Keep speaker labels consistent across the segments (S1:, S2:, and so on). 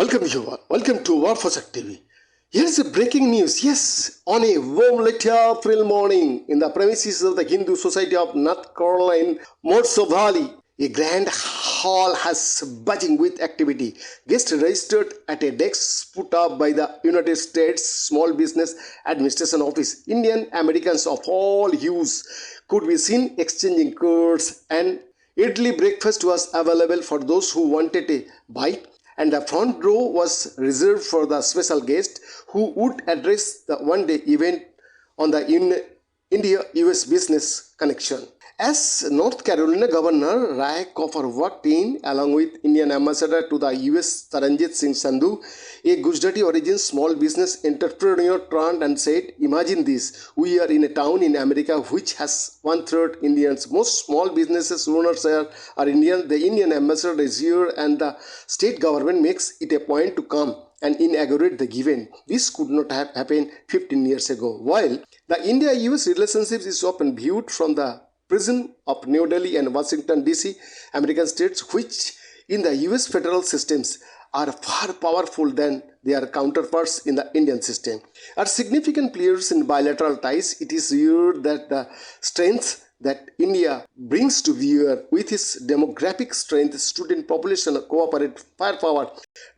S1: Welcome you all. Welcome to Warfosak TV. Here's the breaking news. Yes, on a warm later April morning in the premises of the Hindu Society of North Carolina, Morso Valley, a grand hall has buzzing with activity. Guests registered at a desk put up by the United States Small Business Administration Office. Indian Americans of all hues could be seen exchanging cards, and idli breakfast was available for those who wanted a bite, and the front row was reserved for the special guest who would address the one-day event on the India-US business connection. As North Carolina Governor Ray Cooper walked in along with Indian Ambassador to the US Taranjit Singh Sandhu, a Gujarati origin small business entrepreneur turned and said, "Imagine this, we are in a town in America which has one-third Indians. Most small businesses owners are Indian. The Indian Ambassador is here and the state government makes it a point to come and inaugurate the event. This could not have happened 15 years ago." While the India-US relationship is often viewed from the prism of New Delhi and Washington DC, American states, which in the US federal systems are far powerful than their counterparts in the Indian system, are significant players in bilateral ties. It is here that the strength that India brings to bear with its demographic strength, student population, cooperative firepower,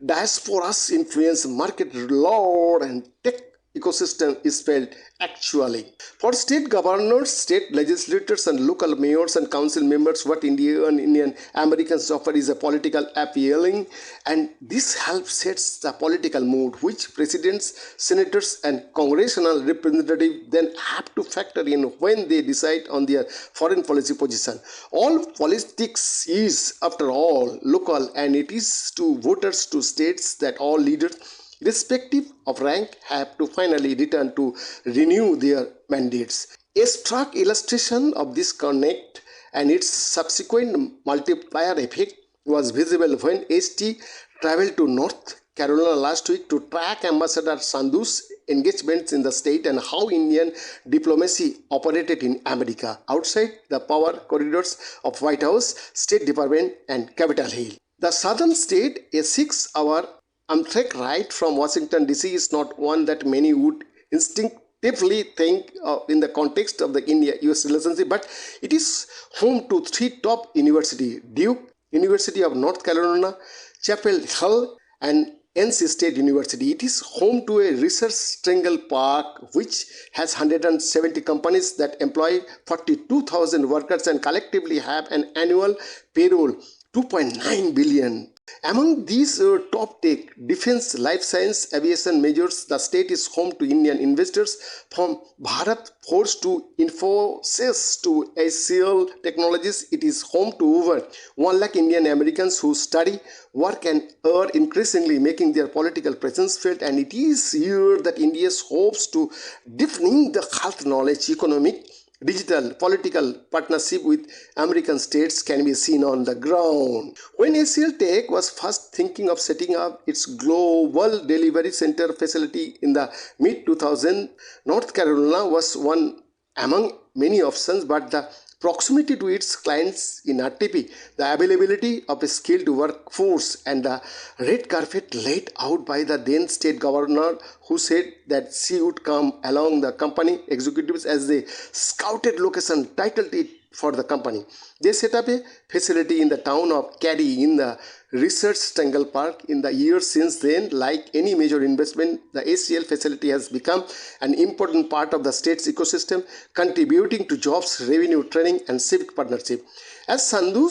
S1: diaspora's influence, market law, and tech ecosystem is felt actually. For state governors, state legislators, and local mayors and council members, what Indian Americans offer is a political appealing, and this helps sets the political mood, which presidents, senators, and congressional representatives then have to factor in when they decide on their foreign policy position. All politics is, after all, local, and it is to voters to states that all leaders, irrespective of rank, have to finally return to renew their mandates. A stark illustration of this connect and its subsequent multiplier effect was visible when HT traveled to North Carolina last week to track Ambassador Sandhu's engagements in the state and how Indian diplomacy operated in America outside the power corridors of White House, State Department, and Capitol Hill. The southern state, a 6-hour Amtrak ride from Washington DC, is not one that many would instinctively think of in the context of the India-US relationship, but it is home to 3 top universities: Duke, University of North Carolina, Chapel Hill, and NC State University. It is home to a research triangle park which has 170 companies that employ 42,000 workers and collectively have an annual payroll 2.9 billion. Among these top tech, defense, life science, aviation majors, the state is home to Indian investors from Bharat Forge to Infosys to HCL Technologies. It is home to over 1 lakh Indian Americans who study, work, and are increasingly making their political presence felt. And it is here that India's hopes to deepening the health knowledge, economic, digital, political partnership with American states can be seen on the ground. When HCL Tech was first thinking of setting up its global delivery center facility in the mid-2000s, North Carolina was one among many options, but the proximity to its clients in RTP, the availability of a skilled workforce, and the red carpet laid out by the then state governor, who said that she would come along the company executives as they scouted location, titled it for the company. They set up a facility in the town of Cary in the Research Triangle Park. In the years since then, like any major investment, the HCL facility has become an important part of the state's ecosystem, contributing to jobs, revenue, training, and civic partnership. As Sandhu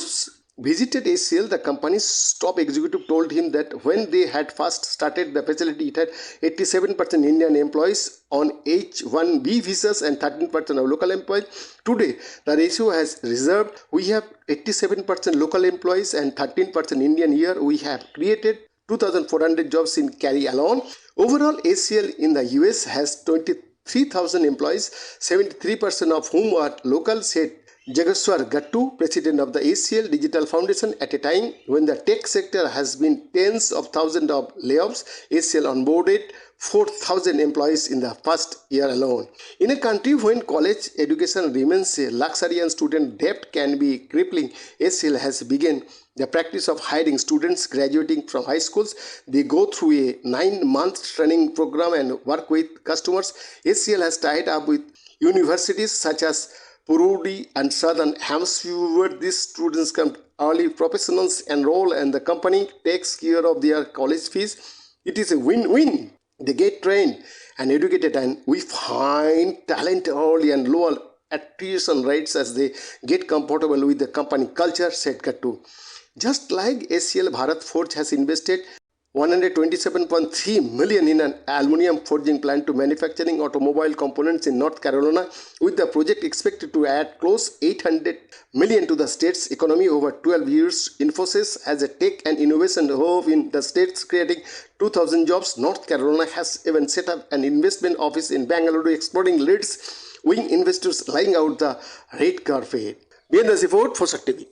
S1: visited HCL, the company's top executive told him that when they had first started the facility, it had 87% Indian employees on H-1B visas and 13% of local employees. Today, the ratio has reserved. We have 87% local employees and 13% Indian here. We have created 2,400 jobs in Cary alone. Overall, HCL in the US has 23,000 employees, 73% of whom are local, said Jageshwar Gattu, president of the ACL Digital Foundation, at a time when the tech sector has been tens of thousands of layoffs, ACL onboarded 4,000 employees in the first year alone. In a country when college education remains a luxury and student debt can be crippling, ACL has begun the practice of hiring students graduating from high schools. They go through a 9-month training program and work with customers. ACL has tied up with universities such as Purdue and Southern Hampshire. These students come early, professionals enroll, and the company takes care of their college fees. It is a win-win. They get trained and educated, and we find talent early and lower attrition rates as they get comfortable with the company culture, said Gattu. Just like ACL, Bharat Forge has invested 127.3 million in an aluminum forging plant to manufacturing automobile components in North Carolina, with the project expected to add close 800 million to the state's economy over 12 years. Infosys has a tech and innovation hub in the states, creating 2,000 jobs. North Carolina has even set up an investment office in Bangalore, exploring leads, with investors laying out the red carpet. Bien, that's it for Shakti TV.